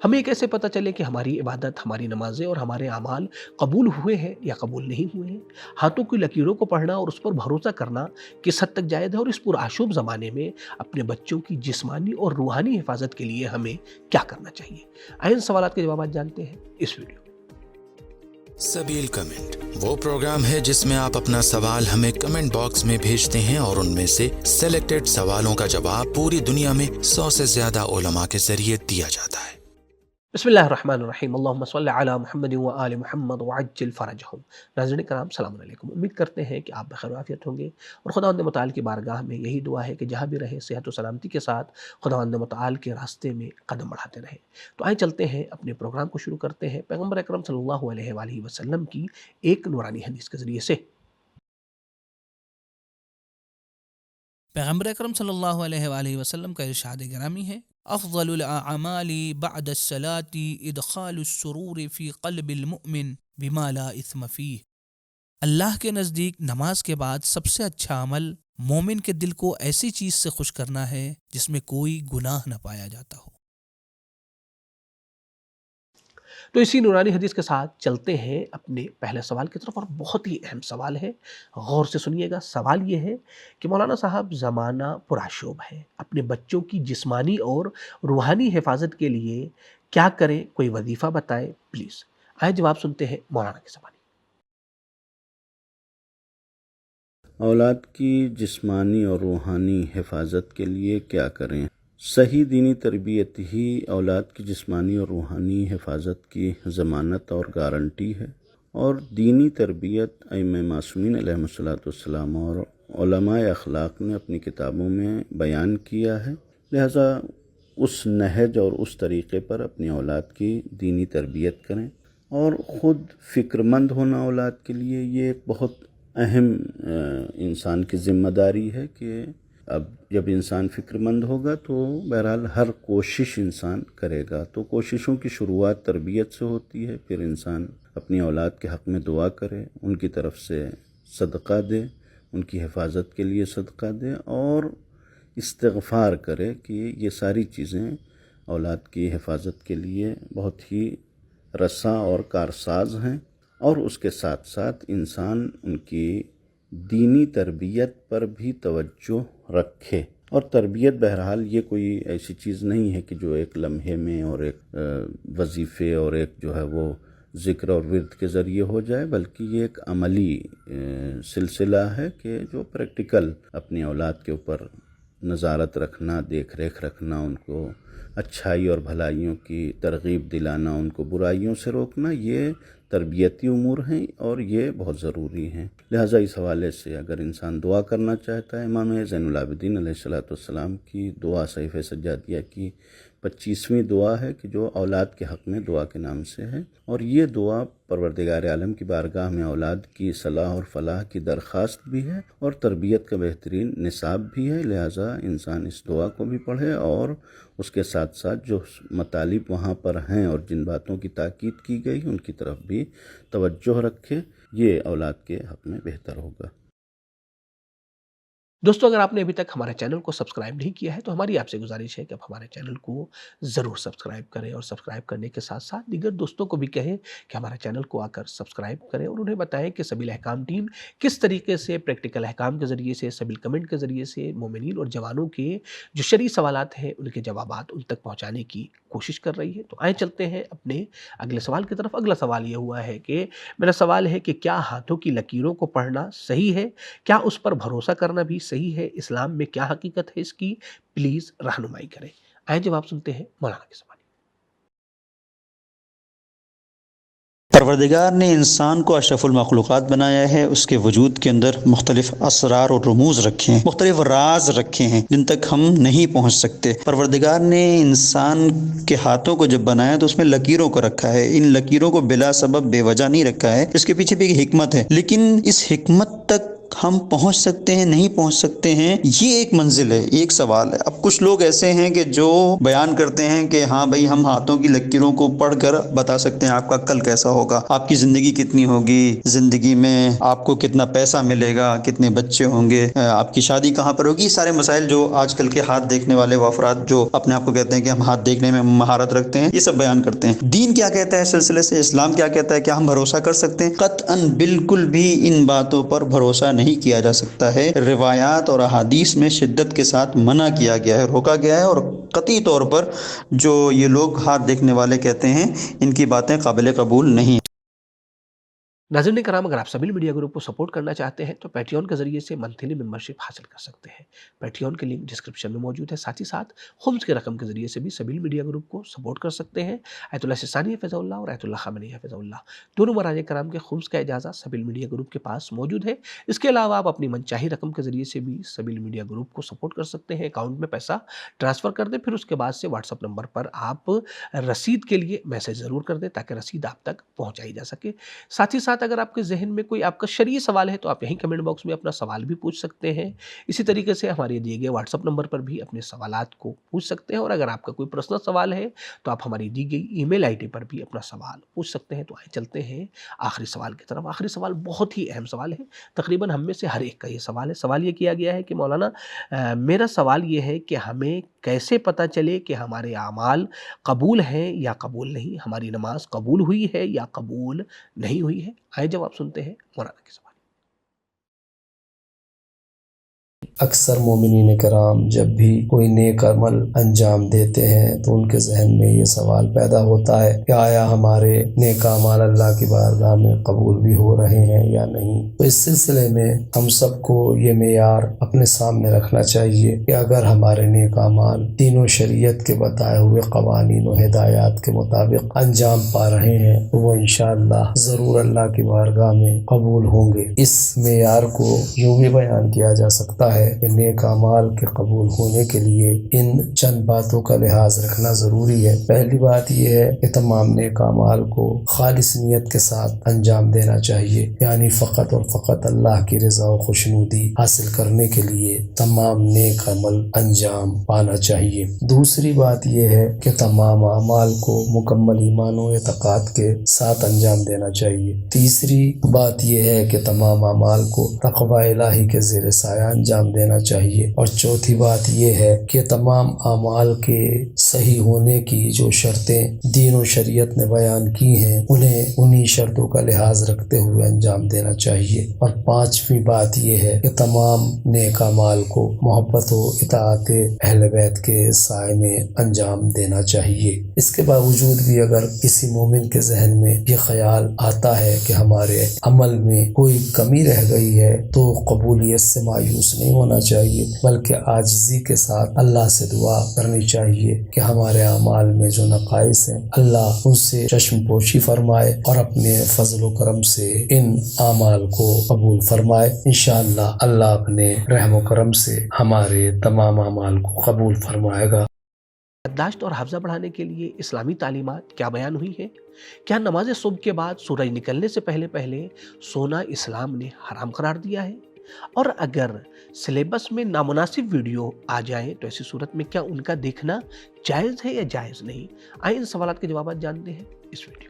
ہمیں یہ کیسے پتہ چلے کہ ہماری عبادت، ہماری نمازیں اور ہمارے اعمال قبول ہوئے ہیں یا قبول نہیں ہوئے ہیں؟ ہاتھوں کی لکیروں کو پڑھنا اور اس پر بھروسہ کرنا کس حد تک جائز ہے، اور اس پرآشوب زمانے میں اپنے بچوں کی جسمانی اور روحانی حفاظت کے لیے ہمیں کیا کرنا چاہیے؟ آئیں ان سوالات کے جوابات جانتے ہیں اس ویڈیو۔ سبیل کمنٹ وہ پروگرام ہے جس میں آپ اپنا سوال ہمیں کمنٹ باکس میں بھیجتے ہیں اور ان میں سے سلیکٹڈ سوالوں کا جواب پوری دنیا میں 100 سے زیادہ علماء کے ذریعے دیا جاتا ہے۔ بسم اللہ الرحمن الرحیم، اللہم صلی علی محمد و آل محمد وعجل فرجہم۔ ناظرین کرام، السلام علیکم۔ امید کرتے ہیں کہ آپ بخیر و عافیت ہوں گے، اور خداوند متعال کی بارگاہ میں یہی دعا ہے کہ جہاں بھی رہیں صحت و سلامتی کے ساتھ خداوند متعال کے راستے میں قدم بڑھاتے رہیں۔ تو آئیں چلتے ہیں اپنے پروگرام کو شروع کرتے ہیں پیغمبر اکرم صلی اللہ علیہ وآلہ وسلم کی ایک نورانی حدیث کے ذریعے سے۔ پیغمبر اکرم صلی اللہ علیہ وآلہ وسلم کا ارشاد گرامی ہے، افضل الاعمال بعد الصلاة ادخال السرور فی قلب المؤمن بما لا اثم فیہ۔ اللہ کے نزدیک نماز کے بعد سب سے اچھا عمل مومن کے دل کو ایسی چیز سے خوش کرنا ہے جس میں کوئی گناہ نہ پایا جاتا ہو۔ تو اسی نورانی حدیث کے ساتھ چلتے ہیں اپنے پہلے سوال کی طرف، اور بہت ہی اہم سوال ہے، غور سے سنیے گا۔ سوال یہ ہے کہ مولانا صاحب، زمانہ پرآشوب ہے، اپنے بچوں کی جسمانی اور روحانی حفاظت کے لیے کیا کریں؟ کوئی وظیفہ بتائیں پلیز۔ آئے جواب سنتے ہیں مولانا کی زبانی۔ اولاد کی جسمانی اور روحانی حفاظت کے لیے کیا کریں؟ صحیح دینی تربیت ہی اولاد کی جسمانی اور روحانی حفاظت کی ضمانت اور گارنٹی ہے، اور دینی تربیت ائمہ معصومین علیہم الصلوۃ والسلام اور علماء اخلاق نے اپنی کتابوں میں بیان کیا ہے، لہذا اس نہج اور اس طریقے پر اپنی اولاد کی دینی تربیت کریں، اور خود فکر مند ہونا اولاد کے لیے یہ ایک بہت اہم انسان کی ذمہ داری ہے کہ اب جب انسان فکر مند ہوگا تو بہرحال ہر کوشش انسان کرے گا، تو کوششوں کی شروعات تربیت سے ہوتی ہے، پھر انسان اپنی اولاد کے حق میں دعا کرے، ان کی طرف سے صدقہ دے، ان کی حفاظت کے لیے صدقہ دے، اور استغفار کرے کہ یہ ساری چیزیں اولاد کی حفاظت کے لیے بہت ہی رساں اور کارساز ہیں، اور اس کے ساتھ ساتھ انسان ان کی دینی تربیت پر بھی توجہ رکھے۔ اور تربیت بہرحال یہ کوئی ایسی چیز نہیں ہے کہ جو ایک لمحے میں اور ایک وظیفے اور ایک جو ہے وہ ذکر اور ورد کے ذریعے ہو جائے، بلکہ یہ ایک عملی سلسلہ ہے کہ جو پریکٹیکل اپنی اولاد کے اوپر نظارت رکھنا، دیکھ ریکھ رکھنا، ان کو اچھائی اور بھلائیوں کی ترغیب دلانا، ان کو برائیوں سے روکنا، یہ تربیتی امور ہیں اور یہ بہت ضروری ہیں۔ لہٰذا اس حوالے سے اگر انسان دعا کرنا چاہتا ہے، امام زین العابدین علیہ السلام کی دعا صحیفہ سجادیہ کی 25ویں دعا ہے کہ جو اولاد کے حق میں دعا کے نام سے ہے، اور یہ دعا پروردگار عالم کی بارگاہ میں اولاد کی صلاح اور فلاح کی درخواست بھی ہے، اور تربیت کا بہترین نصاب بھی ہے، لہٰذا انسان اس دعا کو بھی پڑھے، اور اس کے ساتھ ساتھ جو مطالب وہاں پر ہیں اور جن باتوں کی تاکید کی گئی ان کی طرف بھی توجہ رکھے، یہ اولاد کے حق میں بہتر ہوگا۔ دوستو، اگر آپ نے ابھی تک ہمارے چینل کو سبسکرائب نہیں کیا ہے تو ہماری آپ سے گزارش ہے کہ آپ ہمارے چینل کو ضرور سبسکرائب کریں، اور سبسکرائب کرنے کے ساتھ ساتھ دیگر دوستوں کو بھی کہیں کہ ہمارے چینل کو آ کر سبسکرائب کریں، اور انہیں بتائیں کہ سبیل احکام ٹیم کس طریقے سے پریکٹیکل احکام کے ذریعے سے، سبیل کمنٹ کے ذریعے سے مومنین اور جوانوں کے جو شرعی سوالات ہیں ان کے جوابات ان تک پہنچانے کی کوشش کر رہی ہے۔ تو آئیں چلتے ہیں اپنے اگلے سوال کی طرف۔ اگلا سوال یہ ہوا ہے کہ میرا سوال ہے کہ کیا ہاتھوں کی لکیروں کو پڑھنا صحیح ہے؟ کیا اس پر بھروسہ کرنا بھی صحیح ہے؟ اسلام میں کیا حقیقت ہے اس کی؟ پلیز رہنمائی کریں۔ آئیں جواب سنتے ہیں مولانا کی زبانی۔ پروردگار نے انسان کو اشرف المخلوقات بنایا ہے، اس کے وجود کے اندر مختلف اسرار اور رموز رکھے ہیں، مختلف راز رکھے ہیں جن تک ہم نہیں پہنچ سکتے۔ پروردگار نے انسان کے ہاتھوں کو جب بنایا تو اس میں لکیروں کو رکھا ہے، ان لکیروں کو بلا سبب بے وجہ نہیں رکھا ہے، اس کے پیچھے بھی ایک حکمت ہے، لیکن اس حکمت تک ہم پہنچ سکتے ہیں نہیں پہنچ سکتے ہیں، یہ ایک منزل ہے، ایک سوال ہے۔ اب کچھ لوگ ایسے ہیں کہ جو بیان کرتے ہیں کہ ہاں بھائی ہم ہاتھوں کی لکیروں کو پڑھ کر بتا سکتے ہیں آپ کا کل کیسا ہوگا، آپ کی زندگی کتنی ہوگی، زندگی میں آپ کو کتنا پیسہ ملے گا، کتنے بچے ہوں گے، آپ کی شادی کہاں پر ہوگی، یہ سارے مسائل جو آج کل کے ہاتھ دیکھنے والے افراد جو اپنے آپ کو کہتے ہیں کہ ہم ہاتھ دیکھنے میں مہارت رکھتے ہیں، یہ سب بیان کرتے ہیں۔ دین کیا کہتا ہے اس سلسلے سے، اسلام کیا کہتا ہے، کیا ہم بھروسہ کر سکتے ہیں؟ قطعاً بالکل بھی ان باتوں پر بھروسہ نہیں کیا جا سکتا ہے۔ روایات اور احادیث میں شدت کے ساتھ منع کیا گیا ہے، روکا گیا ہے، اور قطعی طور پر جو یہ لوگ ہاتھ دیکھنے والے کہتے ہیں ان کی باتیں قابل قبول نہیں۔ ناظرین کرام، اگر آپ سبیل میڈیا گروپ کو سپورٹ کرنا چاہتے ہیں تو پیٹریون کے ذریعے سے منتھلی ممبرشپ حاصل کر سکتے ہیں۔ پیٹریون کے لنک ڈسکرپشن میں موجود ہے۔ ساتھ ہی ساتھ خمس کے رقم کے ذریعے سے بھی سبیل میڈیا گروپ کو سپورٹ کر سکتے ہیں۔ آیت اللہ سستانی حفظہ اللہ اور آیت اللہ خامنئی حفظہ اللہ دونوں مراجع کرام کے خمس کا اجازہ سبیل میڈیا گروپ کے پاس موجود ہے۔ اس کے علاوہ آپ اپنی منچاہی رقم کے ذریعے سے بھی سبیل میڈیا گروپ کو سپورٹ کر سکتے ہیں۔ اکاؤنٹ میں پیسہ ٹرانسفر کر دیں، پھر اس کے بعد سے واٹس ایپ نمبر پر آپ رسید کے لیے میسج ضرور کر دیں تاکہ رسید آپ تک پہنچائی جا سکے۔ ساتھ ہی ساتھ اگر آپ کے ذہن میں کوئی آپ کا شرعی سوال ہے تو آپ یہیں کمنٹ باکس میں اپنا سوال بھی پوچھ سکتے ہیں۔ اسی طریقے سے ہمارے دیے گئے واٹس ایپ نمبر پر بھی اپنے سوالات کو پوچھ سکتے ہیں، اور اگر آپ کا کوئی پرسنل سوال ہے تو آپ ہماری دی گئی ای میل آئی ڈی پر بھی اپنا سوال پوچھ سکتے ہیں۔ تو آئے چلتے ہیں آخری سوال کی طرف۔ آخری سوال بہت ہی اہم سوال ہے، تقریباً ہم میں سے ہر ایک کا یہ سوال ہے۔ سوال یہ کیا گیا ہے کہ مولانا میرا سوال یہ ہے کہ ہمیں کیسے پتہ چلے کہ ہمارے اعمال قبول ہیں یا قبول نہیں، ہماری نماز قبول ہوئی ہے یا قبول نہیں ہوئی ہے؟ آئے جواب سنتے ہیں مولانا کے سوال۔ اکثر مومنین کرام جب بھی کوئی نیک عمل انجام دیتے ہیں تو ان کے ذہن میں یہ سوال پیدا ہوتا ہے کہ آیا ہمارے نیک اعمال اللہ کی بارگاہ میں قبول بھی ہو رہے ہیں یا نہیں۔ تو اس سلسلے میں ہم سب کو یہ معیار اپنے سامنے رکھنا چاہیے کہ اگر ہمارے نیک اعمال دین و شریعت کے بتائے ہوئے قوانین و ہدایات کے مطابق انجام پا رہے ہیں تو وہ انشاءاللہ ضرور اللہ کی بارگاہ میں قبول ہوں گے۔ اس معیار کو یوں بھی بیان کیا جا سکتا ہے کہ نیک اعمال کے قبول ہونے کے لیے ان چند باتوں کا لحاظ رکھنا ضروری ہے۔ پہلی بات یہ ہے کہ تمام نیک اعمال کو خالص نیت کے ساتھ انجام دینا چاہیے، یعنی فقط اور فقط اللہ کی رضا و خوشنودی حاصل کرنے کے لیے تمام نیک عمل انجام پانا چاہیے۔ دوسری بات یہ ہے کہ تمام اعمال کو مکمل ایمان و اعتقاد کے ساتھ انجام دینا چاہیے۔ تیسری بات یہ ہے کہ تمام اعمال کو تقوی الہی کے زیر سایہ انجام دینا چاہیے۔ اور چوتھی بات یہ ہے کہ تمام اعمال کے صحیح ہونے کی جو شرطیں دین و شریعت نے بیان کی ہیں انہیں انہی شرطوں کا لحاظ رکھتے ہوئے انجام دینا چاہیے۔ اور پانچویں بات یہ ہے کہ تمام نیک اعمال کو محبت و اطاعت اہل بیت کے سائے میں انجام دینا چاہیے۔ اس کے باوجود بھی اگر کسی مومن کے ذہن میں یہ خیال آتا ہے کہ ہمارے عمل میں کوئی کمی رہ گئی ہے تو قبولیت سے مایوس نہیں ہونا چاہیے، بلکہ عاجزی کے ساتھ اللہ سے دعا کرنی چاہیے کہ ہمارے اعمال میں جو نقائص ہیں اللہ ان سے چشم پوشی فرمائے اور اپنے فضل و کرم سے ان اعمال کو قبول فرمائے۔ انشاءاللہ اللہ اپنے رحم و کرم سے ہمارے تمام اعمال کو قبول فرمائے گا۔ یادداشت اور حافظہ بڑھانے کے لیے اسلامی تعلیمات کیا بیان ہوئی ہیں؟ کیا نماز صبح کے بعد سورج نکلنے سے پہلے سونا اسلام نے حرام قرار دیا ہے؟ اور اگر سلیبس میں نامناسب ویڈیو آ جائیں تو ایسی صورت میں کیا ان کا دیکھنا جائز ہے یا جائز نہیں؟ آئیں ان سوالات کے جوابات جانتے ہیں اس ویڈیو